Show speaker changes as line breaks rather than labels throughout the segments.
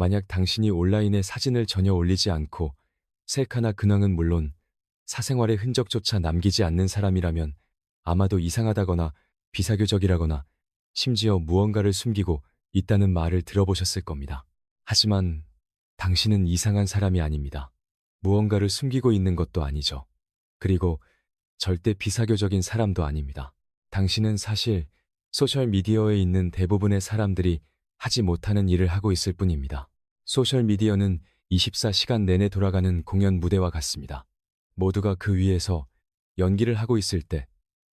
만약 당신이 온라인에 사진을 전혀 올리지 않고 셀카나 근황은 물론 사생활의 흔적조차 남기지 않는 사람이라면 아마도 이상하다거나 비사교적이라거나 심지어 무언가를 숨기고 있다는 말을 들어보셨을 겁니다. 하지만 당신은 이상한 사람이 아닙니다. 무언가를 숨기고 있는 것도 아니죠. 그리고 절대 비사교적인 사람도 아닙니다. 당신은 사실 소셜미디어에 있는 대부분의 사람들이 하지 못하는 일을 하고 있을 뿐입니다. 소셜미디어는 24시간 내내 돌아가는 공연 무대와 같습니다. 모두가 그 위에서 연기를 하고 있을 때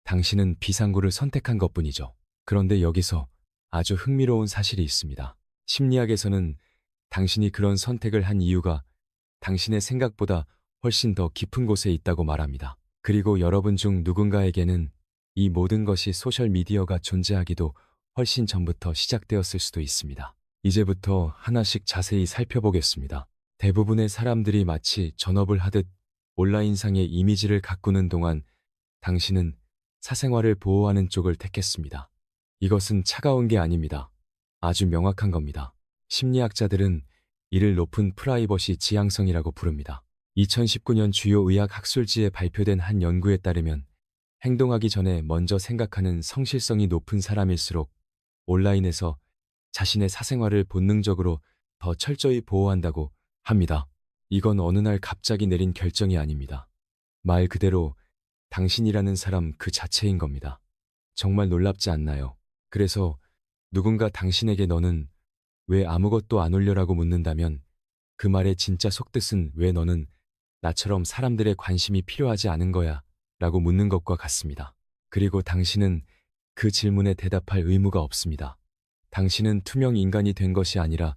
당신은 비상구를 선택한 것뿐이죠. 그런데 여기서 아주 흥미로운 사실이 있습니다. 심리학에서는 당신이 그런 선택을 한 이유가 당신의 생각보다 훨씬 더 깊은 곳에 있다고 말합니다. 그리고 여러분 중 누군가에게는 이 모든 것이 소셜미디어가 존재하기도 훨씬 전부터 시작되었을 수도 있습니다. 이제부터 하나씩 자세히 살펴보겠습니다. 대부분의 사람들이 마치 전업을 하듯 온라인상의 이미지를 가꾸는 동안 당신은 사생활을 보호하는 쪽을 택했습니다. 이것은 차가운 게 아닙니다. 아주 명확한 겁니다. 심리학자들은 이를 높은 프라이버시 지향성이라고 부릅니다. 2019년 주요 의학 학술지에 발표된 한 연구에 따르면 행동하기 전에 먼저 생각하는 성실성이 높은 사람일수록 온라인에서 자신의 사생활을 본능적으로 더 철저히 보호한다고 합니다. 이건 어느 날 갑자기 내린 결정이 아닙니다. 말 그대로 당신이라는 사람 그 자체인 겁니다. 정말 놀랍지 않나요? 그래서 누군가 당신에게 너는 왜 아무것도 안 올려라고 묻는다면 그 말의 진짜 속뜻은 왜 너는 나처럼 사람들의 관심이 필요하지 않은 거야 라고 묻는 것과 같습니다. 그리고 당신은 그 질문에 대답할 의무가 없습니다. 당신은 투명 인간이 된 것이 아니라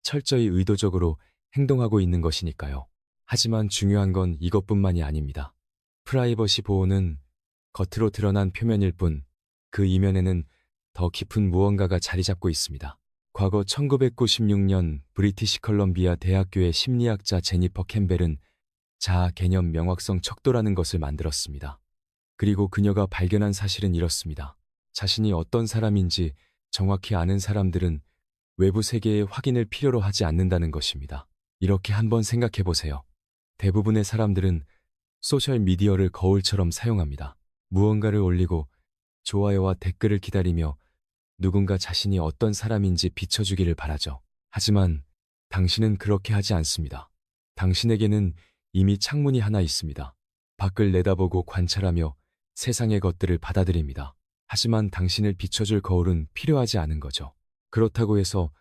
철저히 의도적으로 행동하고 있는 것이니까요. 하지만 중요한 건 이것뿐만이 아닙니다. 프라이버시 보호는 겉으로 드러난 표면일 뿐 그 이면에는 더 깊은 무언가가 자리 잡고 있습니다. 과거 1996년 브리티시 컬럼비아 대학교의 심리학자 제니퍼 캠벨은 자아 개념 명확성 척도라는 것을 만들었습니다. 그리고 그녀가 발견한 사실은 이렇습니다. 자신이 어떤 사람인지 정확히 아는 사람들은 외부 세계의 확인을 필요로 하지 않는다는 것입니다. 이렇게 한번 생각해 보세요. 대부분의 사람들은 소셜미디어를 거울처럼 사용합니다. 무언가를 올리고 좋아요와 댓글을 기다리며 누군가 자신이 어떤 사람인지 비춰주기를 바라죠. 하지만 당신은 그렇게 하지 않습니다. 당신에게는 이미 창문이 하나 있습니다. 밖을 내다보고 관찰하며 세상의 것들을 받아들입니다. 하지만 당신을 비춰줄 거울은 필요하지 않은 거죠. 그렇다고 해서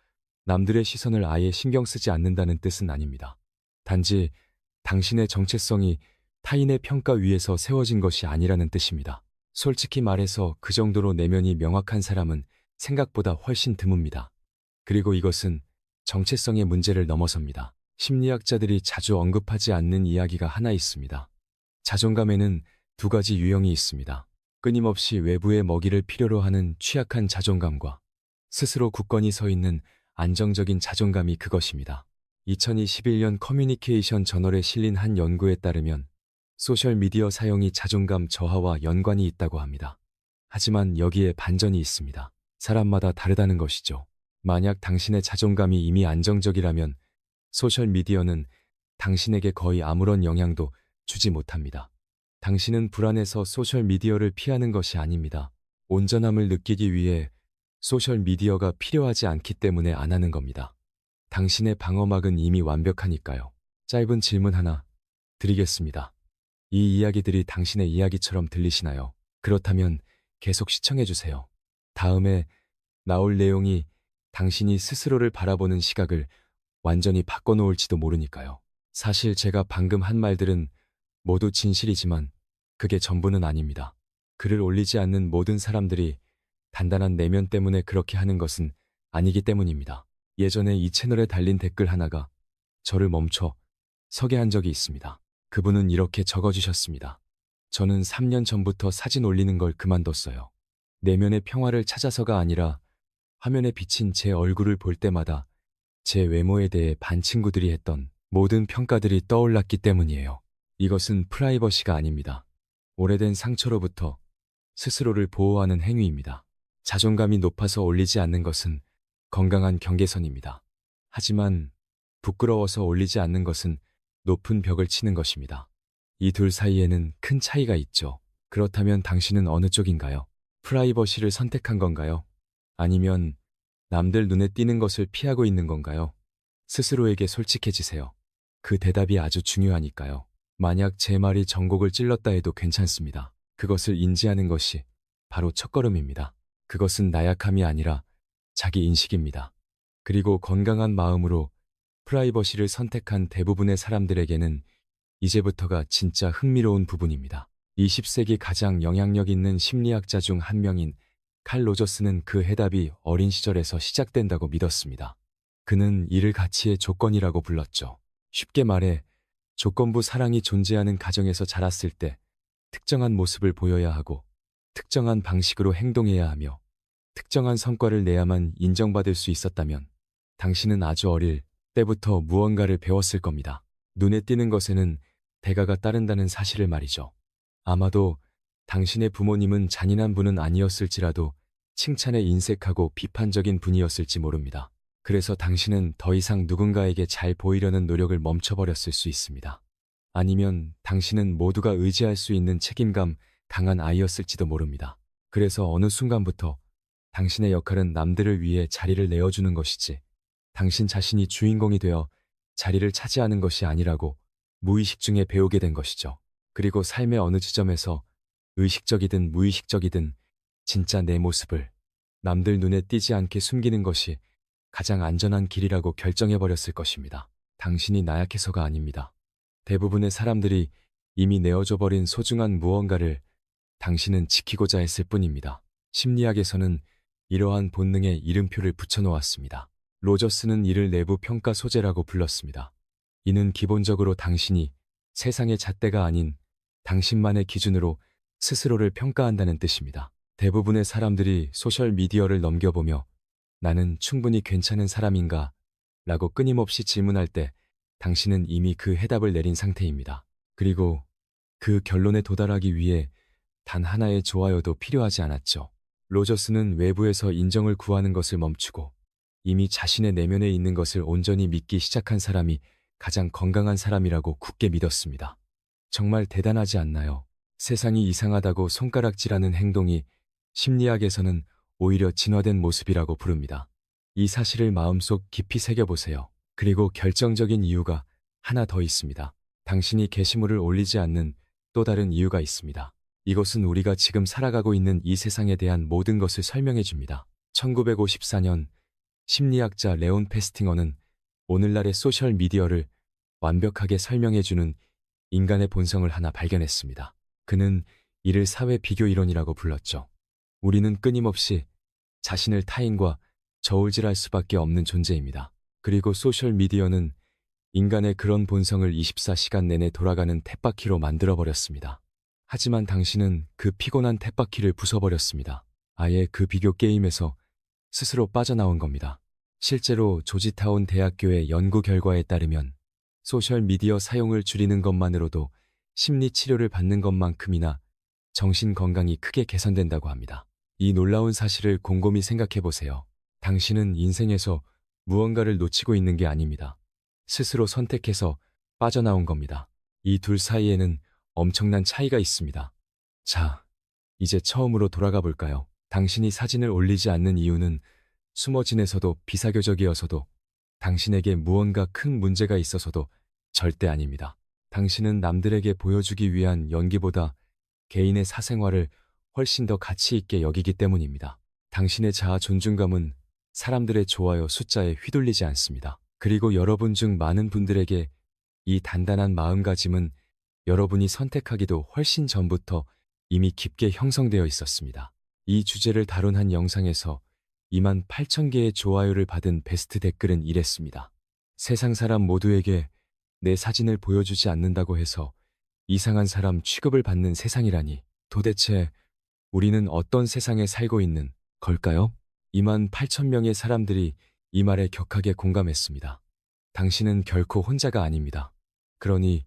남들의 시선을 아예 신경 쓰지 않는다는 뜻은 아닙니다. 단지 당신의 정체성이 타인의 평가 위에서 세워진 것이 아니라는 뜻입니다. 솔직히 말해서 그 정도로 내면이 명확한 사람은 생각보다 훨씬 드뭅니다. 그리고 이것은 정체성의 문제를 넘어섭니다. 심리학자들이 자주 언급하지 않는 이야기가 하나 있습니다. 자존감에는 두 가지 유형이 있습니다. 끊임없이 외부의 먹이를 필요로 하는 취약한 자존감과 스스로 굳건히 서 있는 안정적인 자존감이 그것입니다. 2021년 커뮤니케이션 저널에 실린 한 연구에 따르면 소셜미디어 사용이 자존감 저하와 연관이 있다고 합니다. 하지만 여기에 반전이 있습니다. 사람마다 다르다는 것이죠. 만약 당신의 자존감이 이미 안정적이라면 소셜미디어는 당신에게 거의 아무런 영향도 주지 못합니다. 당신은 불안해서 소셜미디어를 피하는 것이 아닙니다. 온전함을 느끼기 위해 소셜미디어가 필요하지 않기 때문에 안 하는 겁니다. 당신의 방어막은 이미 완벽하니까요. 짧은 질문 하나 드리겠습니다. 이 이야기들이 당신의 이야기처럼 들리시나요? 그렇다면 계속 시청해주세요. 다음에 나올 내용이 당신이 스스로를 바라보는 시각을 완전히 바꿔놓을지도 모르니까요. 사실 제가 방금 한 말들은 모두 진실이지만 그게 전부는 아닙니다. 글을 올리지 않는 모든 사람들이 단단한 내면 때문에 그렇게 하는 것은 아니기 때문입니다. 예전에 이 채널에 달린 댓글 하나가 저를 멈춰 서게 한 적이 있습니다. 그분은 이렇게 적어주셨습니다. 저는 3년 전부터 사진 올리는 걸 그만뒀어요. 내면의 평화를 찾아서가 아니라 화면에 비친 제 얼굴을 볼 때마다 제 외모에 대해 반 친구들이 했던 모든 평가들이 떠올랐기 때문이에요. 이것은 프라이버시가 아닙니다. 오래된 상처로부터 스스로를 보호하는 행위입니다. 자존감이 높아서 올리지 않는 것은 건강한 경계선입니다. 하지만 부끄러워서 올리지 않는 것은 높은 벽을 치는 것입니다. 이 둘 사이에는 큰 차이가 있죠. 그렇다면 당신은 어느 쪽인가요? 프라이버시를 선택한 건가요? 아니면 남들 눈에 띄는 것을 피하고 있는 건가요? 스스로에게 솔직해지세요. 그 대답이 아주 중요하니까요. 만약 제 말이 전곡을 찔렀다 해도 괜찮습니다. 그것을 인지하는 것이 바로 첫걸음입니다. 그것은 나약함이 아니라 자기 인식입니다. 그리고 건강한 마음으로 프라이버시를 선택한 대부분의 사람들에게는 이제부터가 진짜 흥미로운 부분입니다. 20세기 가장 영향력 있는 심리학자 중 한 명인 칼 로저스는 그 해답이 어린 시절에서 시작된다고 믿었습니다. 그는 이를 가치의 조건이라고 불렀죠. 쉽게 말해 조건부 사랑이 존재하는 가정에서 자랐을 때 특정한 모습을 보여야 하고 특정한 방식으로 행동해야 하며 특정한 성과를 내야만 인정받을 수 있었다면 당신은 아주 어릴 때부터 무언가를 배웠을 겁니다. 눈에 띄는 것에는 대가가 따른다는 사실을 말이죠. 아마도 당신의 부모님은 잔인한 분은 아니었을지라도 칭찬에 인색하고 비판적인 분이었을지 모릅니다. 그래서 당신은 더 이상 누군가에게 잘 보이려는 노력을 멈춰버렸을 수 있습니다. 아니면 당신은 모두가 의지할 수 있는 책임감 강한 아이였을지도 모릅니다. 그래서 어느 순간부터 당신의 역할은 남들을 위해 자리를 내어주는 것이지 당신 자신이 주인공이 되어 자리를 차지하는 것이 아니라고 무의식 중에 배우게 된 것이죠. 그리고 삶의 어느 지점에서 의식적이든 무의식적이든 진짜 내 모습을 남들 눈에 띄지 않게 숨기는 것이 가장 안전한 길이라고 결정해버렸을 것입니다. 당신이 나약해서가 아닙니다. 대부분의 사람들이 이미 내어줘버린 소중한 무언가를 당신은 지키고자 했을 뿐입니다. 심리학에서는 이러한 본능에 이름표를 붙여놓았습니다. 로저스는 이를 내부 평가 소재라고 불렀습니다. 이는 기본적으로 당신이 세상의 잣대가 아닌 당신만의 기준으로 스스로를 평가한다는 뜻입니다. 대부분의 사람들이 소셜미디어를 넘겨보며 나는 충분히 괜찮은 사람인가? 라고 끊임없이 질문할 때 당신은 이미 그 해답을 내린 상태입니다. 그리고 그 결론에 도달하기 위해 단 하나의 좋아요도 필요하지 않았죠. 로저스는 외부에서 인정을 구하는 것을 멈추고 이미 자신의 내면에 있는 것을 온전히 믿기 시작한 사람이 가장 건강한 사람이라고 굳게 믿었습니다. 정말 대단하지 않나요? 세상이 이상하다고 손가락질하는 행동이 심리학에서는 오히려 진화된 모습이라고 부릅니다. 이 사실을 마음속 깊이 새겨보세요. 그리고 결정적인 이유가 하나 더 있습니다. 당신이 게시물을 올리지 않는 또 다른 이유가 있습니다. 이것은 우리가 지금 살아가고 있는 이 세상에 대한 모든 것을 설명해 줍니다. 1954년 심리학자 레온 페스팅어는 오늘날의 소셜미디어를 완벽하게 설명해주는 인간의 본성을 하나 발견했습니다. 그는 이를 사회 비교 이론이라고 불렀죠. 우리는 끊임없이 자신을 타인과 저울질할 수밖에 없는 존재입니다. 그리고 소셜미디어는 인간의 그런 본성을 24시간 내내 돌아가는 쳇바퀴로 만들어버렸습니다. 하지만 당신은 그 피곤한 쳇바퀴를 부숴버렸습니다. 아예 그 비교 게임에서 스스로 빠져나온 겁니다. 실제로 조지타운 대학교의 연구 결과에 따르면 소셜미디어 사용을 줄이는 것만으로도 심리치료를 받는 것만큼이나 정신건강이 크게 개선된다고 합니다. 이 놀라운 사실을 곰곰이 생각해보세요. 당신은 인생에서 무언가를 놓치고 있는 게 아닙니다. 스스로 선택해서 빠져나온 겁니다. 이 둘 사이에는 엄청난 차이가 있습니다. 자, 이제 처음으로 돌아가 볼까요? 당신이 사진을 올리지 않는 이유는 숨어 지내서도 비사교적이어서도 당신에게 무언가 큰 문제가 있어서도 절대 아닙니다. 당신은 남들에게 보여주기 위한 연기보다 개인의 사생활을 훨씬 더 가치 있게 여기기 때문입니다. 당신의 자아 존중감은 사람들의 좋아요 숫자에 휘둘리지 않습니다. 그리고 여러분 중 많은 분들에게 이 단단한 마음가짐은 여러분이 선택하기도 훨씬 전부터 이미 깊게 형성되어 있었습니다. 이 주제를 다룬 한 영상에서 28,000개의 좋아요를 받은 베스트 댓글은 이랬습니다. 세상 사람 모두에게 내 사진을 보여주지 않는다고 해서 이상한 사람 취급을 받는 세상이라니. 도대체 우리는 어떤 세상에 살고 있는 걸까요? 28,000명의 사람들이 이 말에 격하게 공감했습니다. 당신은 결코 혼자가 아닙니다. 그러니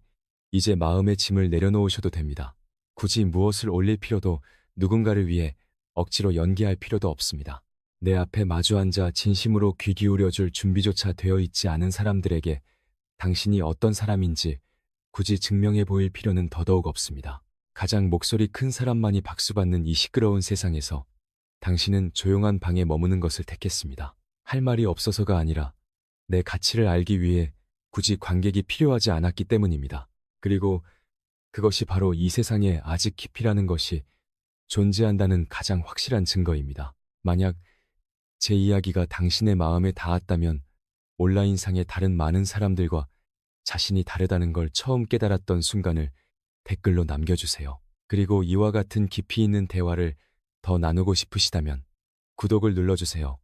이제 마음의 짐을 내려놓으셔도 됩니다. 굳이 무엇을 올릴 필요도 누군가를 위해 억지로 연기할 필요도 없습니다. 내 앞에 마주 앉아 진심으로 귀 기울여줄 준비조차 되어 있지 않은 사람들에게 당신이 어떤 사람인지 굳이 증명해 보일 필요는 더더욱 없습니다. 가장 목소리 큰 사람만이 박수받는 이 시끄러운 세상에서 당신은 조용한 방에 머무는 것을 택했습니다. 할 말이 없어서가 아니라 내 가치를 알기 위해 굳이 관객이 필요하지 않았기 때문입니다. 그리고 그것이 바로 이 세상에 아직 깊이라는 것이 존재한다는 가장 확실한 증거입니다. 만약 제 이야기가 당신의 마음에 닿았다면 온라인상의 다른 많은 사람들과 자신이 다르다는 걸 처음 깨달았던 순간을 댓글로 남겨주세요. 그리고 이와 같은 깊이 있는 대화를 더 나누고 싶으시다면 구독을 눌러주세요.